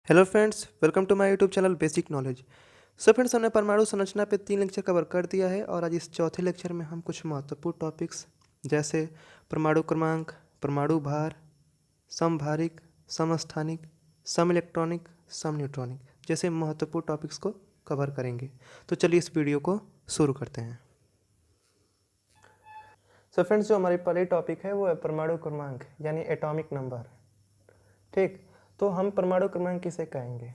Hello friends, welcome to my YouTube channel basic knowledge. So friends, हमने परमाणु संरचना पे 3 लेक्चर कवर कर दिया है और आज इस चौथे लेक्चर में हम कुछ महत्वपूर्ण टॉपिक्स जैसे परमाणु क्रमांक, परमाणु भार, समभारिक, समस्थानिक, सम इलेक्ट्रॉनिक, सम न्यूट्रॉनिक जैसे महत्वपूर्ण टॉपिक्स को कवर करेंगे। तो चलिए इस वीडियो को शुरू करते हैं। सो फ्रेंड्स, जो हमारी पहली टॉपिक है वो है परमाणु क्रमांक यानी एटॉमिक नंबर। ठीक, तो हम परमाणु क्रमांक किसे कहेंगे?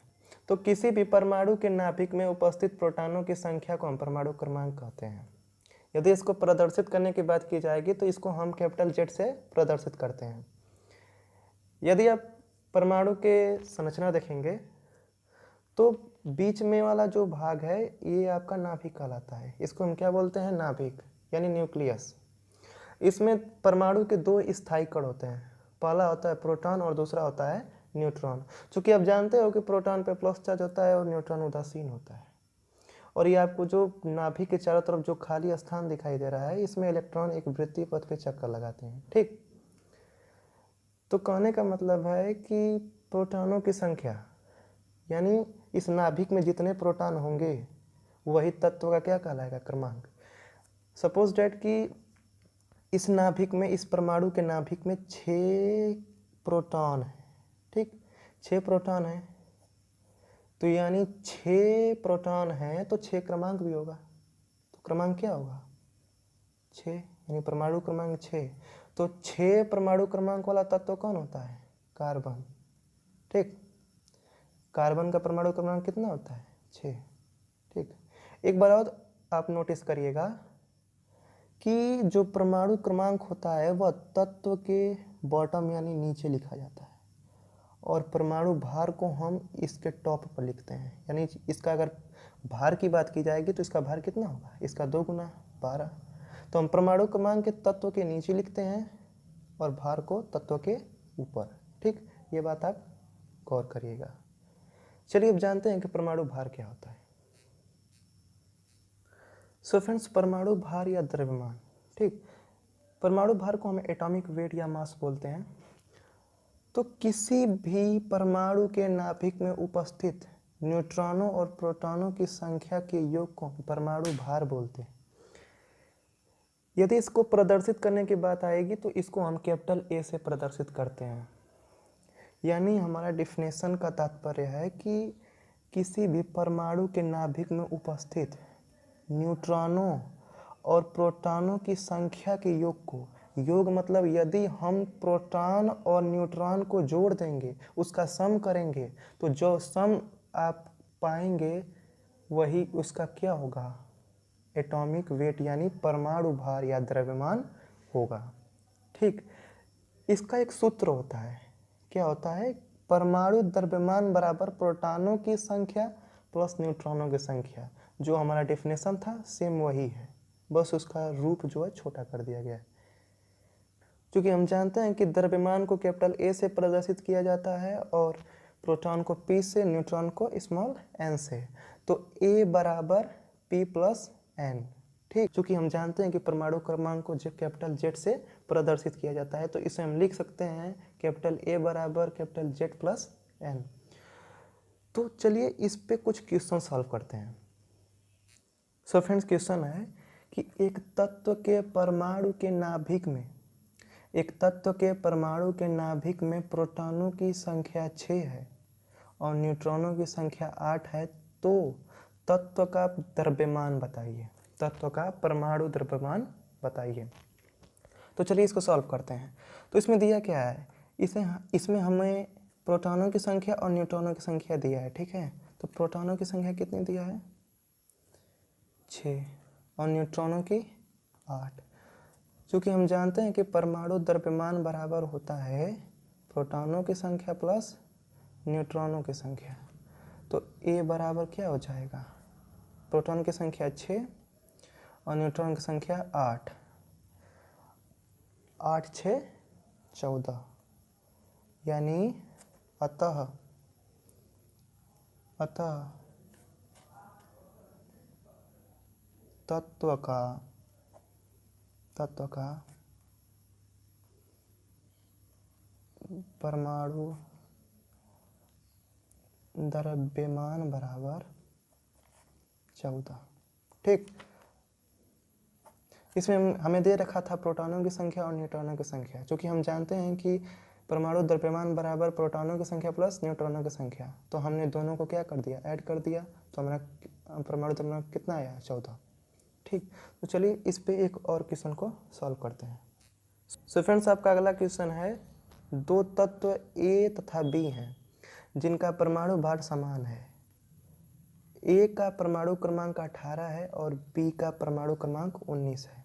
तो किसी भी परमाणु के नाभिक में उपस्थित प्रोटॉनों की संख्या को हम परमाणु क्रमांक कहते हैं। यदि इसको प्रदर्शित करने की बात की जाएगी तो इसको हम कैपिटल जेड से प्रदर्शित करते हैं। यदि आप परमाणु के संरचना देखेंगे तो बीच में वाला जो भाग है ये आपका नाभिक कहलाता है। इसको हम क्या बोलते हैं? नाभिक यानी न्यूक्लियस। इसमें परमाणु के दो स्थायी कण होते हैं, पहला होता है प्रोटॉन और दूसरा होता है न्यूट्रॉन। चूंकि आप जानते हो कि प्रोटॉन पे प्लस चार्ज होता है और न्यूट्रॉन उदासीन होता है। और ये आपको जो नाभिक के चारों तरफ जो खाली स्थान दिखाई दे रहा है इसमें इलेक्ट्रॉन एक वृत्तीय पथ के चक्कर लगाते हैं। ठीक, तो कहने का मतलब है कि प्रोटॉनों की संख्या यानी इस नाभिक में जितने प्रोटॉन होंगे वही तत्व का क्या कहलाएगा? क्रमांक। सपोज डैट कि इस नाभिक में, इस परमाणु के नाभिक में 6 प्रोटॉन है। ठीक, 6 प्रोटॉन है तो यानी 6 प्रोटॉन है तो 6 क्रमांक भी होगा। तो क्रमांक क्या होगा? 6, यानी परमाणु क्रमांक 6। तो 6 परमाणु क्रमांक वाला तत्व कौन होता है? कार्बन। ठीक, कार्बन का परमाणु क्रमांक कितना होता है? 6। ठीक, एक बार और आप नोटिस करिएगा कि जो परमाणु क्रमांक होता है वह तत्व के बॉटम यानी नीचे लिखा जाता है और परमाणु भार को हम इसके टॉप पर लिखते हैं। यानी इसका अगर भार की बात की जाएगी तो इसका भार कितना होगा? इसका 2 गुना 12। तो हम परमाणु क्रमांक के तत्व के नीचे लिखते हैं और भार को तत्व के ऊपर। ठीक, ये बात आप गौर करिएगा। चलिए अब जानते हैं कि परमाणु भार क्या होता है। सो फ्रेंड्स, परमाणु भार या द्रव्यमान। ठीक, परमाणु भार को हम एटॉमिक वेट या मास बोलते हैं। तो किसी भी परमाणु के नाभिक में उपस्थित न्यूट्रॉनों और प्रोटॉनों की संख्या के योग को परमाणु भार बोलते हैं। यदि इसको प्रदर्शित करने की बात आएगी तो इसको हम कैपिटल ए से प्रदर्शित करते हैं। यानी हमारा डिफिनेशन का तात्पर्य है कि किसी भी परमाणु के नाभिक में उपस्थित न्यूट्रॉनों और प्रोटॉनों की संख्या के योग को, योग मतलब यदि हम प्रोटॉन और न्यूट्रॉन को जोड़ देंगे, उसका सम करेंगे तो जो सम आप पाएंगे वही उसका क्या होगा? एटॉमिक वेट यानी परमाणु भार या द्रव्यमान होगा। ठीक, इसका एक सूत्र होता है। क्या होता है? परमाणु द्रव्यमान बराबर प्रोटॉनों की संख्या प्लस न्यूट्रॉनों की संख्या। जो हमारा डेफिनेशन था सेम वही है, बस उसका रूप जो है छोटा कर दिया गया है। क्योंकि हम जानते हैं कि द्रव्यमान को कैपिटल ए से प्रदर्शित किया जाता है और प्रोटॉन को पी से, न्यूट्रॉन को स्मॉल एन से। तो ए बराबर पी प्लस एन। ठीक, क्योंकि हम जानते हैं कि परमाणु क्रमांक को कैपिटल जेड से प्रदर्शित किया जाता है तो इसे हम लिख सकते हैं कैपिटल ए बराबर कैपिटल जेड प्लस एन। तो चलिए इस पे कुछ क्वेश्चन सॉल्व करते हैं। सो फ्रेंड्स, क्वेश्चन है कि एक तत्व के परमाणु के नाभिक में, एक तत्व के परमाणु के नाभिक में प्रोटॉनों की संख्या 6 है और न्यूट्रॉनों की संख्या 8 है, तो तत्व का द्रव्यमान बताइए। तत्व का परमाणु द्रव्यमान बताइए। तो चलिए इसको सॉल्व करते हैं। तो इसमें दिया क्या है? इसमें हमें प्रोटॉनों की संख्या और न्यूट्रॉनों की संख्या दिया है। ठीक है, तो प्रोटॉनों की संख्या कितनी दिया है? 6 और न्यूट्रॉनों की 8। क्योंकि हम जानते हैं कि परमाणु द्रव्यमान बराबर होता है प्रोटॉनों की संख्या प्लस न्यूट्रॉनों की संख्या। तो ए बराबर क्या हो जाएगा? प्रोटॉन की संख्या 6 और न्यूट्रॉन की संख्या 8। 8 6 14। यानी अतः तत्व का परमाणु द्रव्यमान बराबर 14। ठीक, इसमें हमें दे रखा था प्रोटॉनों की संख्या और न्यूट्रॉनों की संख्या। क्योंकि हम जानते हैं कि परमाणु द्रव्यमान बराबर प्रोटॉनों की संख्या प्लस न्यूट्रॉनों की संख्या, तो हमने दोनों को क्या कर दिया, ऐड कर दिया, तो हमारा परमाणु द्रव्यमान कितना आया, 14। ठीक, तो चलिए इस पे एक और क्वेश्चन को सॉल्व करते हैं। सो फ्रेंड्स, आपका अगला क्वेश्चन है, दो तत्व ए तथा बी हैं जिनका परमाणु भार समान है। ए का परमाणु क्रमांक 18 है और बी का परमाणु क्रमांक 19 है।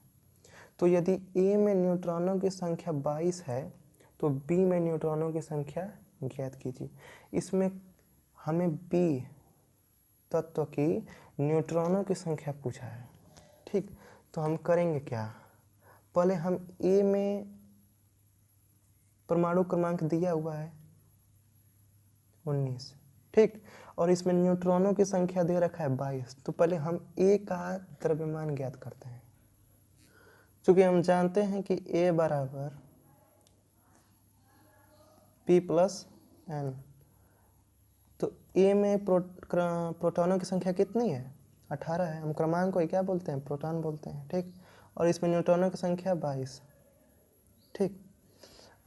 तो यदि ए में न्यूट्रॉनों की संख्या 22 है तो बी में न्यूट्रॉनों की संख्या ज्ञात कीजिए। इसमें हमें बी तत्व की न्यूट्रॉनों की संख्या पूछा है। ठीक, तो हम करेंगे क्या, पहले हम ए में परमाणु क्रमांक दिया हुआ है 19, ठीक, और इसमें न्यूट्रॉनों की संख्या दे रखा है 22, तो पहले हम ए का द्रव्यमान ज्ञात करते हैं। क्योंकि हम जानते हैं कि ए बराबर P प्लस एन, तो ए में प्रोटॉनों की संख्या कितनी है, 18 है। हम क्रमांक को क्या बोलते हैं, प्रोटॉन बोलते हैं। ठीक, और इसमें न्यूट्रॉनों की संख्या 22। ठीक,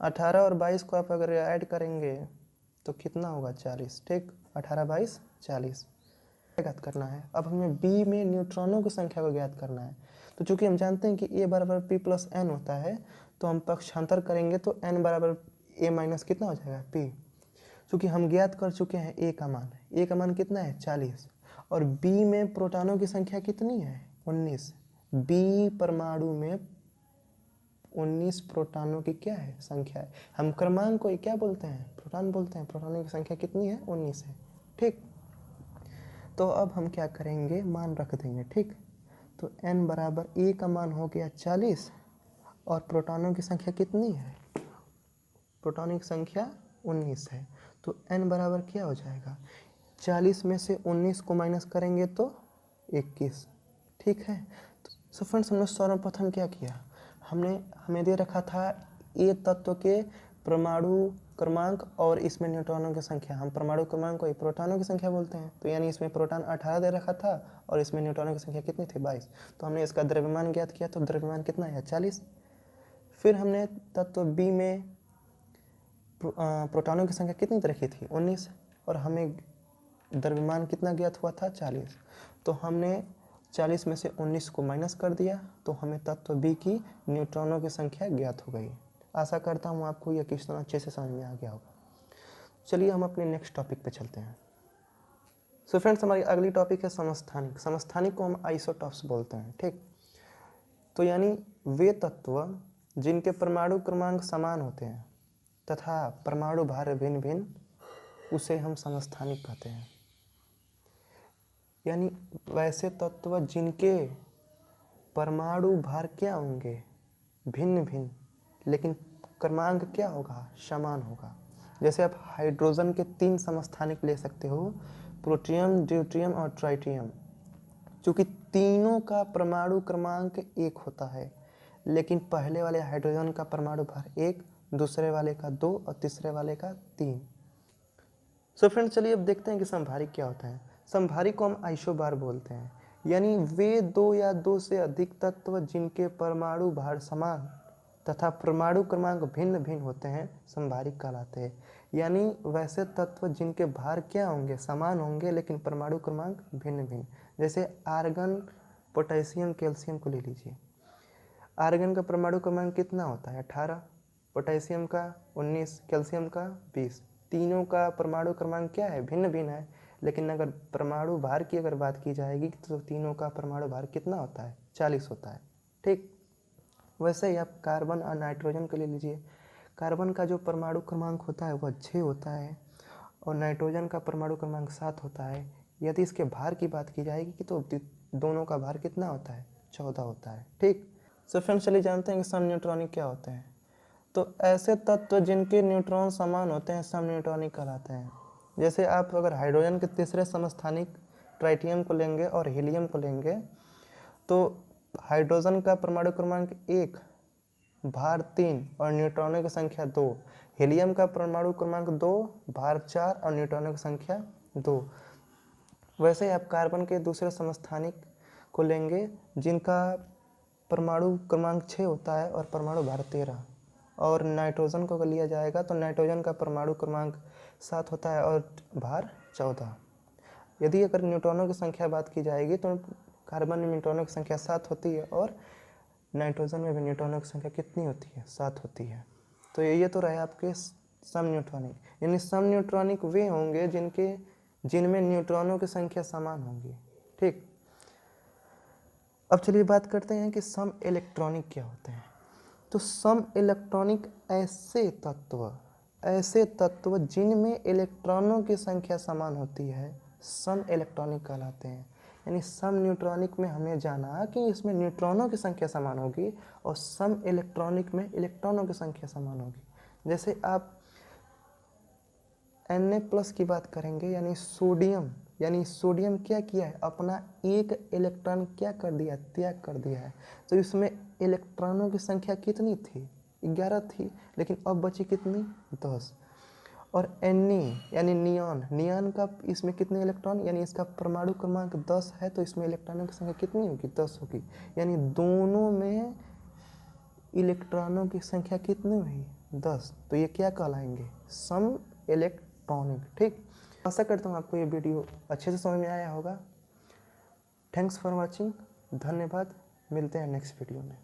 18 और 22 को आप अगर ऐड करेंगे तो कितना होगा, 40। ठीक, 18 22 40 ज्ञात करना है। अब हमें बी में न्यूट्रॉनों की संख्या को ज्ञात करना है। तो चूंकि हम जानते हैं कि ए बराबर P प्लस एन होता है, तो हम पक्षांतर करेंगे तो एन बराबर ए माइनस कितना हो जाएगा, P। चूँकि हम ज्ञात कर चुके हैं ए का मान, ए का मान कितना है, 40, और बी में प्रोटॉनों की संख्या कितनी है, 19। बी परमाणु में 19 प्रोटॉनों की क्या है, संख्या है। हम क्रमांक को क्या बोलते हैं, प्रोटॉन बोलते हैं। प्रोटॉनों की संख्या कितनी है, 19 है। ठीक, तो अब हम क्या करेंगे, मान रख देंगे। ठीक, तो n बराबर ए का मान हो गया 40 और प्रोटॉनों की संख्या कितनी है, प्रोटॉनों की संख्या 19 है। तो n बराबर क्या हो जाएगा, 40 में से 19 को माइनस करेंगे तो 21। ठीक है, तो फ्रेंड्स हमने सर्वप्रथम क्या किया, हमें दे रखा था ए तत्व के परमाणु क्रमांक और इसमें न्यूट्रॉनों की संख्या। हम परमाणु क्रमांक को प्रोटॉनों की संख्या बोलते हैं, तो यानी इसमें प्रोटॉन 18 दे रखा था और इसमें न्यूट्रॉनों की संख्या कितनी थी, 22। तो हमने इसका द्रव्यमान ज्ञात किया, तो द्रव्यमान कितना है, 40। फिर हमने तत्व बी में प्रोटॉनों की संख्या कितनी रखी थी, 19, और हमें द्रव्यमान कितना ज्ञात हुआ था, 40। तो हमने 40 में से 19 को माइनस कर दिया, तो हमें तत्व बी की न्यूट्रॉनों की संख्या ज्ञात हो गई। आशा करता हूँ आपको यह क्वेश्चन अच्छे से समझ में आ गया होगा। चलिए हम अपने नेक्स्ट टॉपिक पे चलते हैं। सो फ्रेंड्स, हमारी अगली टॉपिक है समस्थानिक। समस्थानिक को हम आइसोटॉप्स बोलते हैं। ठीक, तो यानी वे तत्व जिनके परमाणु क्रमांक समान होते हैं तथा परमाणु भार भिन्न भिन्न, उसे हम समस्थानिक कहते हैं। यानी वैसे तत्व जिनके परमाणु भार क्या होंगे, भिन्न भिन्न, लेकिन क्रमांक क्या होगा, समान होगा। जैसे आप हाइड्रोजन के 3 समस्थानिक ले सकते हो, प्रोटियम, ड्यूट्रियम और ट्राइटियम। चूँकि तीनों का परमाणु क्रमांक 1 होता है, लेकिन पहले वाले हाइड्रोजन का परमाणु भार 1, दूसरे वाले का 2 और तीसरे वाले का 3। सो फ्रेंड्स, चलिए अब देखते हैं कि समभारिक क्या होता है। समभारिक को हम आइसोबार बोलते हैं, यानी वे 2 या 2 से अधिक तत्व जिनके परमाणु भार समान तथा परमाणु क्रमांक भिन्न भिन्न होते हैं, समभारिक कहलाते हैं। यानी वैसे तत्व जिनके भार क्या होंगे, समान होंगे, लेकिन परमाणु क्रमांक भिन्न भिन्न। जैसे आर्गन, पोटेशियम, कैल्शियम को ले लीजिए। आर्गन का परमाणु क्रमांक कितना होता है, 18, पोटेशियम का 19, कैल्शियम का 20। तीनों का परमाणु क्रमांक क्या है, भिन्न भिन्न है, लेकिन अगर परमाणु भार की अगर बात की जाएगी तो तीनों का परमाणु भार कितना होता है, 40 होता है। ठीक, वैसे ही आप कार्बन और नाइट्रोजन को ले लीजिए। कार्बन का जो परमाणु क्रमांक होता है वह 6 होता है और नाइट्रोजन का परमाणु क्रमांक 7 होता है। यदि इसके भार की बात की जाएगी तो दोनों का भार कितना होता है, 14 होता है। ठीक, सो फ्रेंड्स, चलिए जानते हैं कि समन्यूट्रॉनिक क्या होते हैं। तो ऐसे तत्व जिनके न्यूट्रॉन समान होते हैं समन्यूट्रॉनिक कहलाते हैं। जैसे आप अगर हाइड्रोजन के तीसरे समस्थानिक ट्राइटियम को लेंगे और हीलियम को लेंगे, तो हाइड्रोजन का परमाणु क्रमांक 1, भार 3 और न्यूट्रॉनों की संख्या 2। हीलियम का परमाणु क्रमांक 2, भार 4 और न्यूट्रॉनों की संख्या 2। वैसे ही आप कार्बन के दूसरे समस्थानिक को लेंगे जिनका परमाणु क्रमांक 6 होता है और परमाणु भार 13, और नाइट्रोजन को अगर लिया जाएगा तो नाइट्रोजन का परमाणु क्रमांक 7 होता है और भार 14। यदि अगर न्यूट्रॉनों की संख्या बात की जाएगी तो कार्बन में न्यूट्रॉनों की संख्या 7 होती है और नाइट्रोजन में भी न्यूट्रॉनों की संख्या कितनी होती है? 7 होती है। तो ये तो रहे आपके सम न्यूट्रॉनिक, यानी सम न्यूट्रॉनिक वे होंगे जिनमें न्यूट्रॉनों की संख्या समान होगी। ठीक, अब चलिए बात करते हैं कि सम इलेक्ट्रॉनिक क्या होते हैं। तो सम इलेक्ट्रॉनिक ऐसे तत्व जिनमें इलेक्ट्रॉनों की संख्या समान होती है सम इलेक्ट्रॉनिक कहलाते हैं। यानी सम न्यूट्रॉनिक में हमें जाना कि इसमें न्यूट्रॉनों की संख्या समान होगी और सम इलेक्ट्रॉनिक में इलेक्ट्रॉनों की संख्या समान होगी। जैसे आप Na+ की बात करेंगे, यानी सोडियम क्या किया है? अपना एक इलेक्ट्रॉन क्या कर दिया? त्याग कर दिया है। तो इसमें इलेक्ट्रॉनों की संख्या कितनी थी? 11 थी, लेकिन अब बची कितनी? 10। और Na यानी नियॉन का इसमें कितने इलेक्ट्रॉन, यानी इसका परमाणु क्रमांक 10 है, तो इसमें इलेक्ट्रॉनों की संख्या कितनी होगी? 10 होगी। यानी दोनों में इलेक्ट्रॉनों की संख्या कितनी हुई? 10। तो ये क्या कहलाएंगे? सम इलेक्ट्रॉनिक। ठीक, आशा करता हूँ आपको ये वीडियो अच्छे से समझ में आया होगा। थैंक्स फॉर वॉचिंग, धन्यवाद। मिलते हैं नेक्स्ट वीडियो में।